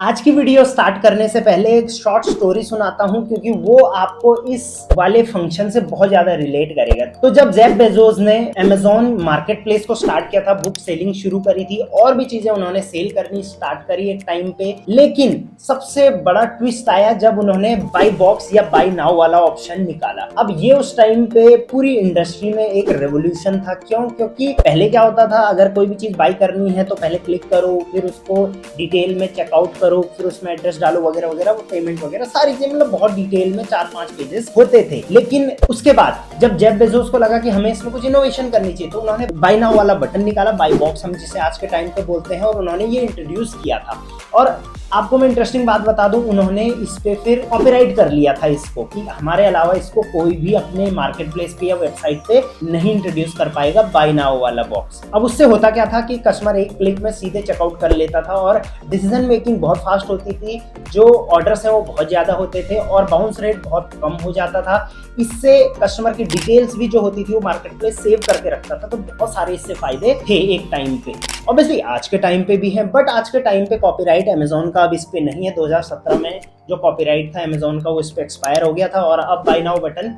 आज की video start करने से पहले एक शॉर्ट स्टोरी सुनाता हूं क्योंकि वो आपको इस वाले फंक्शन से बहुत ज्यादा रिलेट करेगा। तो जब जेफ बेजोस ने अमेज़न मार्केट प्लेस को स्टार्ट किया था, बुक सेलिंग शुरू करी थी और भी चीजें उन्होंने सेल करनी स्टार्ट करी एक टाइम पे, लेकिन सबसे बड़ा ट्विस्ट आया जब उन्होंने बाय बॉक्स या बाय नाउ वाला ऑप्शन निकाला। अब ये उस टाइम पे पूरी इंडस्ट्री में एक रेवोल्यूशन था। क्यों? क्योंकि पहले क्या होता था, अगर कोई भी चीज बाय करनी है तो पहले क्लिक करो, फिर उसको डिटेल में चेकआउट करो, फिर उसमें एड्रेस डालो वगैरह वगैरह, वो पेमेंट वगैरह सारी चीजें, मतलब बहुत डिटेल में 4-5 पेजेस होते थे। लेकिन उसके बाद जब जेफ बेजोस को लगा कि हमें इसमें कुछ इनोवेशन करनी चाहिए तो उन्होंने बाय नाउ वाला बटन निकाला, बाय बॉक्स हम जिसे आज के टाइम पे बोलते हैं, और उन्होंने ये इंट्रोड्यूस किया था। और आपको मैं इंटरेस्टिंग बात बता दूं, उन्होंने इस पे फिर कॉपीराइट कर लिया था इसको, कि हमारे अलावा इसको कोई भी अपने मार्केट प्लेस पे या वेबसाइट पे नहीं इंट्रोड्यूस कर पाएगा बाय नाउ वाला बॉक्स। अब उससे होता क्या था कि कस्टमर एक क्लिक में सीधे चेकआउट कर लेता था और डिसीजन मेकिंग बहुत फास्ट होती थी, जो ऑर्डर्स हैं वो बहुत ज्यादा होते थे और बाउंस रेट बहुत कम हो जाता था। इससे कस्टमर की डिटेल्स भी जो होती थी वो मार्केट प्लेस सेव करके रखता था, तो बहुत सारे इससे फायदे थे एक टाइम पे। ऑब्वियसली आज के टाइम पे भी हैं, बट आज के टाइम पे कॉपीराइट अमेज़न का अब इस पे नहीं है। 2017 में जो कॉपीराइट था अमेज़न का वो इस पे एक्सपायर हो गया था और अब बाय नाउ बटन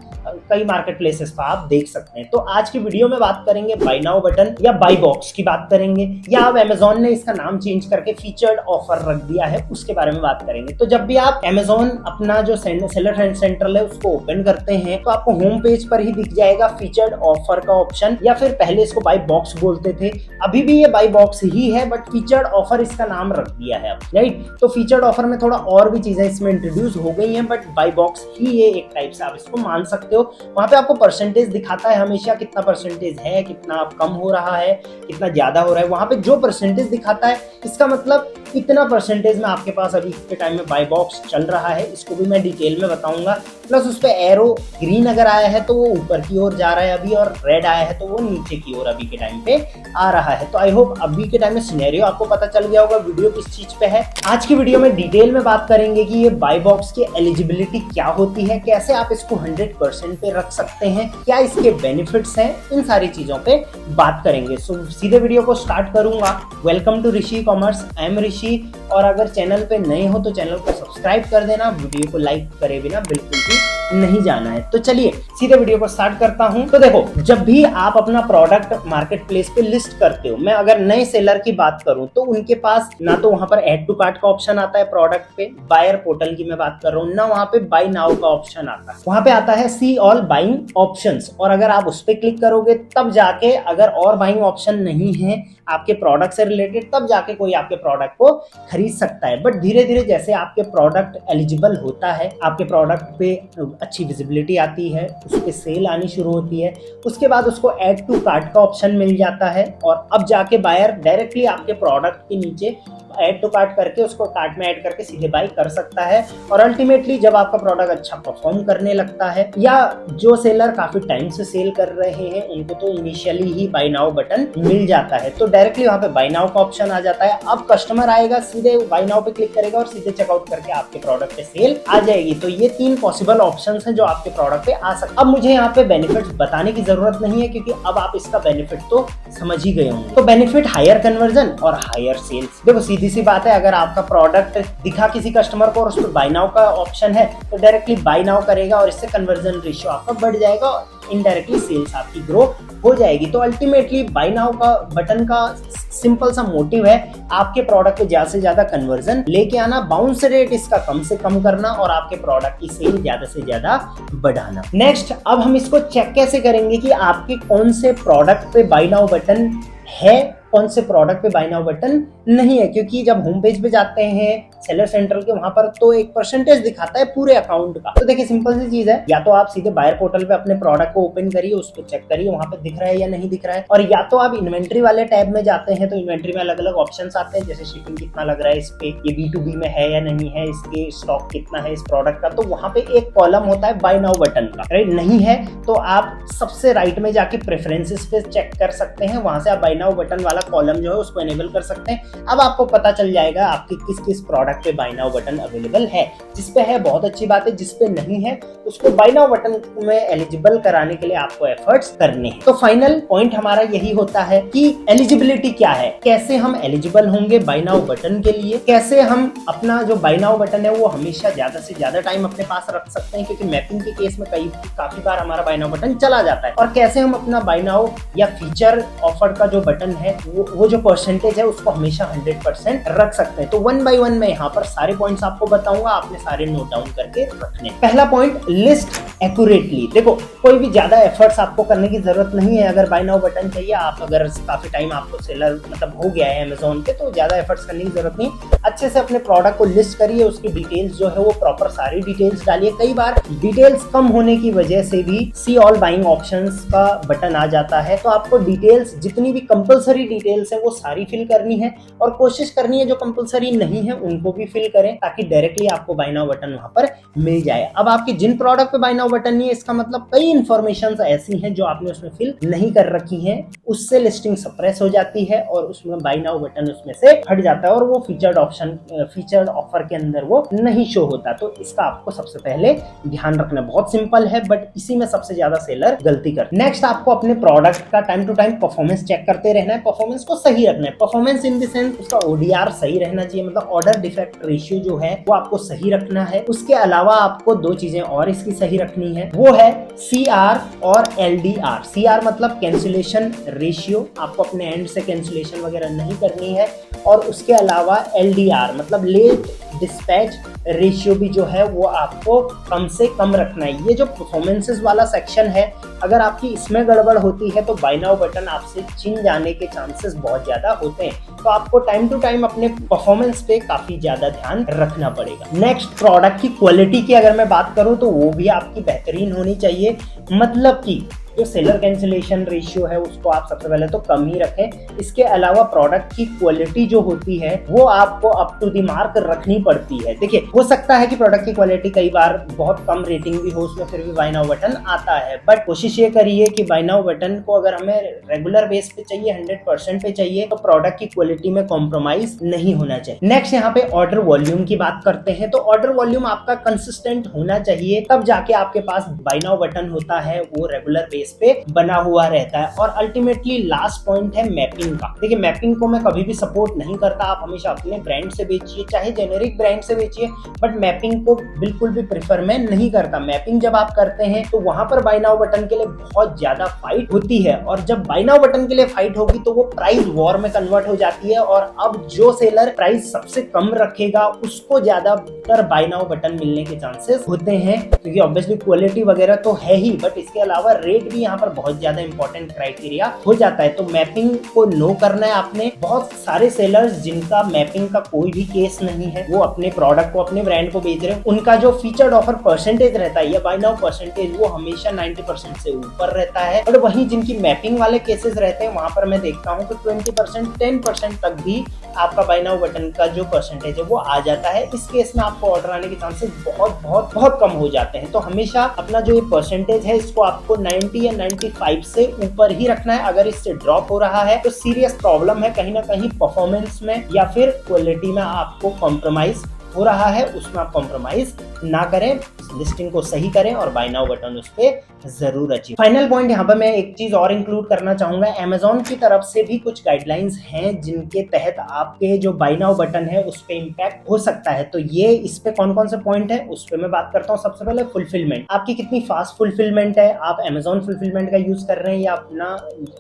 कई मार्केट प्लेसेस पर आप देख सकते हैं। तो आज की वीडियो में बात करेंगे बाय नाउ बटन या बाय बॉक्स की बात करेंगे, या अब अमेज़न ने इसका नाम चेंज करके फीचर्ड ऑफर रख दिया है, उसके बारे में बात करेंगे। तो जब भी आप अमेज़न अपना जो सेलर सेंट्रल है उसको ओपन करते हैं तो आपको होम पेज पर ही दिख जाएगा फीचर्ड ऑफर का ऑप्शन, या फिर पहले इसको बाय बॉक्स बोलते थे, अभी भी ये बाय बॉक्स ही है बट फीचर्ड ऑफर इसका नाम रख दिया है अब, राइट। तो फीचर्ड ऑफर में थोड़ा और भी चीजें इसमें इंट्रोड्यूस हो गई हैं, बट बाय बॉक्स ही ये एक टाइप से आप इसको मान सकते हो। वहां पे आपको परसेंटेज दिखाता है हमेशा, कितना परसेंटेज है, कितना कम हो रहा है, कितना ज्यादा हो रहा है। वहां पे जो परसेंटेज दिखाता है इसका मतलब इतना परसेंटेज में आपके पास अभी के टाइम में बाय बॉक्स चल रहा है, इसको भी मैं डिटेल में बताऊंगा। प्लस उस पे एरो ग्रीन अगर आया है तो वो ऊपर की ओर जा रहा है अभी, और रेड आया है तो वो नीचे की ओर अभी के टाइम पे आ रहा है। तो आई होप अभी के टाइम में सिनेरियो आपको पता चल गया होगा वीडियो किस चीज पे है। आज की वीडियो में डिटेल में बात करेंगे कि ये बाय बॉक्स की एलिजिबिलिटी क्या होती है, कैसे आप इसको 100% पे रख सकते हैं, क्या इसके बेनिफिट्स हैं, इन सारी चीजों पे बात करेंगे। सो सीधे वीडियो को स्टार्ट करूंगा। Welcome to Rishi Commerce, I am Rishi, और अगर चैनल पे नए हो तो चैनल को सब्सक्राइब कर देना, वीडियो को लाइक करे बिना बिल्कुल भी नहीं जाना है। तो चलिए सीधे वीडियो को स्टार्ट करता हूं। तो देखो, जब भी आप अपना प्रोडक्ट मार्केट प्लेस पे लिस्ट करते हो, मैं अगर नए सेलर की बात करूं तो उनके पास ना तो वहां पर ऐड टू कार्ट का ऑप्शन आता है प्रोडक्ट पे, बायर पोर्टल की मैं बात कर रहा हूं, ना वहां पे बाय नाउ का ऑप्शन आता है। वहां पे आता है सी ऑल बाइंग ऑप्शंस, और अगर आप उस पर क्लिक करोगे तब जाके, अगर और बाइंग ऑप्शन नहीं है आपके प्रोडक्ट से रिलेटेड, तब जाके कोई आपके प्रोडक्ट को खरीद सकता है। बट धीरे धीरे जैसे आपके प्रोडक्ट एलिजिबल होता है, आपके प्रोडक्ट पे अच्छी विजिबिलिटी आती है, उस पे सेल आनी शुरू होती है, उसके बाद उसको ऐड टू कार्ट का ऑप्शन मिल जाता है, और अब जाके बायर डायरेक्टली आपके प्रोडक्ट के नीचे ऐड टू कार्ट करके उसको कार्ट में ऐड करके सीधे बाय कर सकता है। और अल्टीमेटली जब आपका प्रोडक्ट अच्छा परफॉर्म करने लगता है, या जो सेलर काफी टाइम से सेल कर रहे हैं उनको तो इनिशियली ही बाय नाउ बटन मिल जाता है, तो डायरेक्टली वहां पे बाय नाउ का ऑप्शन आ जाता है। अब कस्टमर आएगा, सीधे बाय नाउ पे क्लिक करेगा और सीधे चेकआउट करके आपके प्रोडक्ट पे सेल आ जाएगी। तो ये 3 पॉसिबल ऑप्शंस हैं जो आपके प्रोडक्ट पे आ सकते हैं। अब मुझे यहाँ पे बेनिफिट्स बताने की जरूरत नहीं है क्योंकि अब आप इसका बेनिफिट तो समझ ही गए होंगे। तो बेनिफिट हायर कन्वर्जन और हायर सेल्स। देखो सीधी सी बात है, अगर आपका प्रोडक्ट दिखा किसी कस्टमर को और उस पर बाय नाउ का ऑप्शन है तो डायरेक्टली बाय नाउ करेगा और इससे कन्वर्जन रेशियो आपका बढ़ जाएगा और इनडायरेक्टली सेल्स आपकी ग्रो हो जाएगी। तो अल्टीमेटली बाय नाउ का बटन का सिंपल सा मोटिव है आपके प्रोडक्ट पे ज्यादा से ज्यादा कन्वर्जन लेके आना, बाउंस रेट इसका कम से कम करना और आपके प्रोडक्ट की सेल ज्यादा से ज्यादा बढ़ाना। नेक्स्ट, अब हम इसको चेक कैसे करेंगे कि आपके कौन से प्रोडक्ट पे बाय नाउ बटन है, कौन से प्रोडक्ट पे बाय नाउ बटन नहीं है। क्योंकि जब होम पेज पे जाते हैं सेलर सेंट्रल के, वहां पर तो एक परसेंटेज दिखाता है पूरे अकाउंट का। तो देखिए सिंपल सी चीज है, या तो आप सीधे बायर पोर्टल पे अपने प्रोडक्ट को ओपन करिए, उस पर चेक करिए वहां पे दिख रहा है या नहीं दिख रहा है, और या तो आप इन्वेंट्री वाले टैब में जाते हैं तो इन्वेंट्री में अलग अलग ऑप्शंस आते हैं, जैसे शिपिंग कितना लग रहा है इस पे, ये B2B में है या नहीं है, इसके स्टॉक कितना है इस प्रोडक्ट का, तो वहां पे एक कॉलम होता है बाय नाउ बटन का, राइट। नहीं है तो आप सबसे राइट में जाके प्रेफरेंसेस पे चेक कर सकते हैं, वहां से आप बाय नाउ बटन वाला वाला कॉलम जो है उसको एनेबल कर सकते हैं। अब आपको पता चल जाएगा आपके किस किस प्रोडक्ट पे बाय नाउ बटन अवेलेबल है। जिसपे है बहुत अच्छी बात है, जिसपे नहीं है उसको बाय नाउ बटन में एलिजिबल कराने के लिए आपको एफर्ट्स करने हैं। तो फाइनल पॉइंट हमारा यही होता है कि एलिजिबिलिटी क्या है, कैसे हम एलिजिबल होंगे बाय नाउ बटन के लिए, कैसे हम अपना जो बाय नाउ बटन है वो हमेशा ज्यादा से ज्यादा टाइम अपने पास रख सकते हैं, क्योंकि मैपिंग के केस में काफी बार हमारा बाय नाउ बटन चला जाता है, और कैसे हम अपना बाय नाउ या फीचर ऑफर का जो बटन है वो जो परसेंटेज है उसको हमेशा 100% रख सकते हैं। तो वन बाय वन मैं यहाँ पर सारे पॉइंट्स आपको बताऊंगा, आपने सारे नोट डाउन करके रखने। पहला पॉइंट, लिस्ट एक्यूरेटली। देखो कोई भी ज्यादा एफर्ट्स आपको करने की जरूरत नहीं है। अगर बाय नाउ बटन चाहिए, आप अगर काफी टाइम आपको सेलर मतलब हो गया है अमेज़न पे, तो ज्यादा एफर्ट्स करने की जरूरत नहीं। अच्छे से अपने प्रोडक्ट को लिस्ट करिए, उसकी डिटेल्स जो है वो प्रॉपर सारी डिटेल्स डालिए। कई बार डिटेल्स कम होने की वजह से भी सी ऑल बाइंग ऑप्शंस का बटन आ जाता है, तो आपको डिटेल्स जितनी भी कंपलसरी डिटेल्स है वो सारी फिल करनी है, और कोशिश करनी है जो कंपलसरी नहीं है उनको भी फिल करें, ताकि डायरेक्टली आपको बाय नाउ बटन वहां पर मिल जाए। अब आपके जिन प्रोडक्ट पे बाय नाउ बटन नहीं है, इसका मतलब कई इंफॉर्मेशन ऐसी हैं जो आपने उसमें फिल नहीं कर रखी हैं, उससे लिस्टिंग सप्रेस हो जाती है और उसमें बाय नाउ बटन उसमें से हट जाता है और वो फीचर्ड ऑफर के अंदर वो नहीं शो होता। तो इसका आपको सबसे पहले ध्यान रखना। बहुत सिंपल है, बट इसी में सबसे ज्यादा सेलर गलती करते हैं। नेक्स्ट, आपको अपने प्रोडक्ट का time to time performance check करते रहना है, परफॉर्मेंस को सही रखना है। परफॉर्मेंस इन द सेंस उसका ओडीआर सही रहना चाहिए, मतलब ऑर्डर डिफेक्ट रेशियो जो है वो आपको सही रखना है। उसके अलावा आपको दो चीजें और इसकी सही रखनी है, वो है सीआर और एलडीआर। सीआर मतलब कैंसिलेशन रेशियो, आपको अपने एंड से कैंसिलेशन वगैरह नहीं करनी है, और उसके अलावा एलडीआर मतलब लेट डिस्पैच रेशियो भी जो है वो आपको कम से कम रखना है। ये जो परफॉर्मेंसेस वाला सेक्शन है, अगर आपकी इसमें गड़बड़ होती है तो बाय नाउ बटन आपसे छिन जाने के चांसेस बहुत ज्यादा होते हैं। तो आपको टाइम टू टाइम अपने परफॉर्मेंस पे काफी ज्यादा ध्यान रखना पड़ेगा। नेक्स्ट, प्रोडक्ट की क्वालिटी की अगर मैं बात करूं तो वो भी आपकी बेहतरीन होनी चाहिए। मतलब कि जो सेलर कैंसिलेशन रेशियो है उसको आप सबसे पहले तो कम ही रखें। इसके अलावा प्रोडक्ट की क्वालिटी जो होती है वो आपको अप टू द मार्क रखनी पड़ती है। देखिए, हो सकता है कि प्रोडक्ट की क्वालिटी कई बार बहुत कम रेटिंग भी हो उसमें, फिर भी बाय नाउ बटन आता है, बट कोशिश ये करिए कि बाय नाउ बटन को अगर हमें रेगुलर बेस पे चाहिए, 100% पे चाहिए, तो प्रोडक्ट की क्वालिटी में कॉम्प्रोमाइज नहीं होना चाहिए। नेक्स्ट, यहाँ पे ऑर्डर वॉल्यूम की बात करते हैं। तो ऑर्डर वॉल्यूम आपका कंसिस्टेंट होना चाहिए, तब जाके आपके पास बाय नाउ बटन होता है वो रेगुलर बेस पे बना हुआ रहता है। और अल्टीमेटली लास्ट पॉइंट है मैपिंग का। देखिए, मैपिंग को मैं कभी भी सपोर्ट नहीं करता। आप हमेशा अपने ब्रांड से बेचिए, चाहे जेनेरिक ब्रांड से बेचिए, बट मैपिंग को बिल्कुल भी प्रेफर मैं नहीं करता। मैपिंग जब आप करते हैं तो वहां पर बाय नाउ बटन के लिए बहुत ज्यादा फाइट होती है, और जब बाय नाउ बटन के लिए फाइट होगी तो वो प्राइस वॉर में कन्वर्ट हो जाती है, और अब जो सेलर प्राइस सबसे कम रखेगा उसको ज्यादातर बाय नाउ बटन मिलने के चांसेस होते हैं, क्योंकि ऑब्वियसली क्वालिटी वगैरह तो है ही, बट इसके अलावा रेट भी यहाँ पर बहुत ज्यादा इंपॉर्टेंट क्राइटेरिया हो जाता है। तो मैपिंग को नो करना है आपने। बहुत सारे सेलर्स जिनका मैपिंग का कोई भी केस नहीं है, वो अपने प्रोडक्ट को, अपने ब्रांड को बेच रहे हैं, उनका जो फीचर्ड ऑफर परसेंटेज रहता है या बाय नाउ परसेंटेज वो हमेशा 90% से ऊपर रहता है। और वहीं जिनकी मैपिंग वाले केसेस रहते हैं वहां पर मैं देखता हूँ कि 20%, 10% तक भी आपका बाय नाउ बटन का जो परसेंटेज है वो आ जाता है। इस केस में आपको ऑर्डर आने के चांसेस बहुत बहुत बहुत कम हो जाते हैं। तो हमेशा अपना जो ये परसेंटेज है इसको आपको 90 या 95 से ऊपर ही रखना है। अगर इससे ड्रॉप हो रहा है तो सीरियस प्रॉब्लम है, कहीं ना कहीं परफॉर्मेंस में या फिर क्वालिटी में आपको कॉम्प्रोमाइज हो रहा है, उसमें आप कॉम्प्रोमाइज ना करें, लिस्टिंग को सही करें और बाय नाउ बटन उस पे जरूर अचीव। फाइनल पॉइंट यहाँ पे मैं एक चीज और इंक्लूड करना चाहूंगा। अमेज़न की तरफ से भी कुछ गाइडलाइंस हैं जिनके तहत आपके जो बाय नाउ बटन है उस पे इम्पैक्ट हो सकता है। तो ये इस पे कौन कौन से पॉइंट है उस पे मैं बात करता हूँ। सबसे पहले फुलफिलमेंट, आपकी कितनी फास्ट फुलफिलमेंट है, आप अमेज़न फुलफिलमेंट का यूज कर रहे हैं या अपना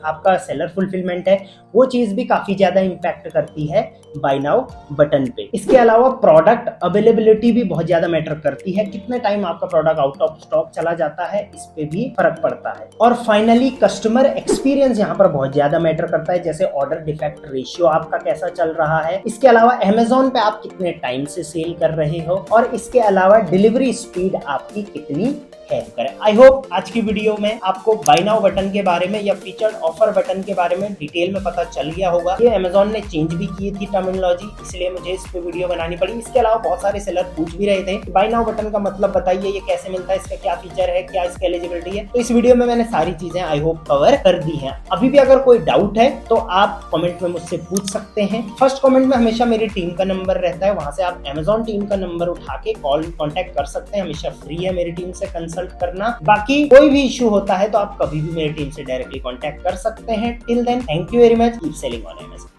आपका सेलर फुलफिलमेंट है, वो चीज भी काफी ज्यादा इम्पैक्ट करती है बाय नाउ बटन पे। इसके अलावा प्रोडक्ट अवेलेबिलिटी भी बहुत ज्यादा मैटर करती है, कितने टाइम आपका प्रोडक्ट आउट ऑफ स्टॉक चला जाता है, इस पे भी फर्क पड़ता है। और फाइनली कस्टमर एक्सपीरियंस यहाँ पर बहुत ज्यादा मैटर करता है, जैसे ऑर्डर डिफेक्ट रेशियो आपका कैसा चल रहा है, इसके अलावा अमेज़न पे आप कितने टाइम से सेल कर रहे हो, और इसके अलावा डिलीवरी स्पीड आपकी कितनी हेल्प करे। आई होप आज की वीडियो में आपको बाय नाउ बटन के बारे में या फीचर्ड ऑफर बटन के बारे में डिटेल में पता चल गया होगा। ये अमेजोन ने चेंज भी की थी टर्मिनोलॉजी, इसलिए मुझे इस पे वीडियो बनानी पड़ी। इसके अलावा बहुत सारे सेलर पूछ भी रहे थे कि बाय नाउ बटन का मतलब बताइए, ये कैसे मिलता है, इसका क्या फीचर है, क्या इसकी एलिजिबिलिटी है। तो इस वीडियो में मैंने सारी चीजें आई होप कवर कर दी हैं। अभी भी अगर कोई डाउट है तो आप कमेंट में मुझसे पूछ सकते हैं। फर्स्ट कमेंट में हमेशा मेरी टीम का नंबर रहता है, वहां से आप अमेजोन टीम का नंबर उठा के कॉल कांटेक्ट कर सकते हैं। हमेशा फ्री है मेरी टीम से कंसल्ट करना। बाकी कोई भी इशू होता है तो आप कभी भी मेरी टीम से डायरेक्टली कांटेक्ट कर सकते हैं। Till then, thank you very much, keep selling on Amazon.